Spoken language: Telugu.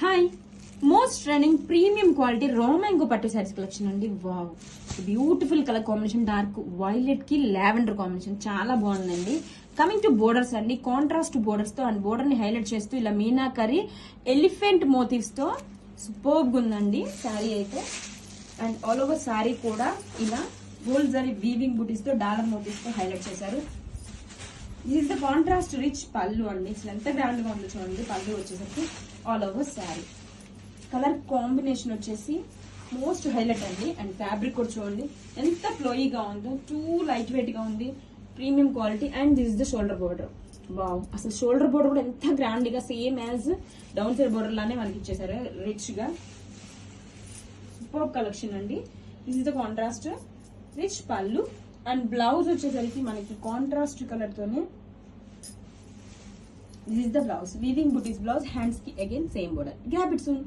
Hi, most trending premium quality raw mango పట్టు శారీస్ కలెక్షన్ అండి. Wow, beautiful colour combination, dark violet కి లావెండర్ కాంబినేషన్ చాలా బాగుందండి. కమింగ్ టు బోర్డర్స్ అండి, కాంట్రాస్ట్ బోర్డర్స్ తో అండ్ బోర్డర్ ని హైలైట్ చేస్తూ ఇలా మీనాకరీ ఎలిఫెంట్ మోటివ్స్ తో సూపర్బ్ ఉందండి శారీ అయితే. అండ్ ఆల్ ఓవర్ శారీ కూడా ఇలా గోల్డ్ జరీ వీవింగ్ బుటీస్ తో డాలర్ మోటివ్స్ తో హైలైట్ చేశారు. This is the contrast rich పళ్ళు అండి. అసలు ఎంత గ్రాండ్ గా ఉందో చూడండి. పళ్ళు వచ్చేసరికి all over sari colour combination వచ్చేసి మోస్ట్ హైలైట్ అండి. అండ్ ఫ్యాబ్రిక్ కూడా చూడండి ఎంత ఫ్లోయీగా ఉందో, టూ లైట్ వెయిట్ గా ఉంది, premium quality. And this is the shoulder border. Wow, అసలు షోల్డర్ బోర్డర్ కూడా ఎంత గ్రాండ్ గా same as down side border లానే మనకి ఇచ్చేసారు రిచ్ గా. సూపర్ కలెక్షన్ అండి. This is the contrast rich పళ్ళు. అండ్ బ్లౌజ్ వచ్చేసరికి మనకి కాంట్రాస్ట్ కలర్ తోనే this is the blouse, weaving buttis blouse, hands కి again same border. Grab it soon.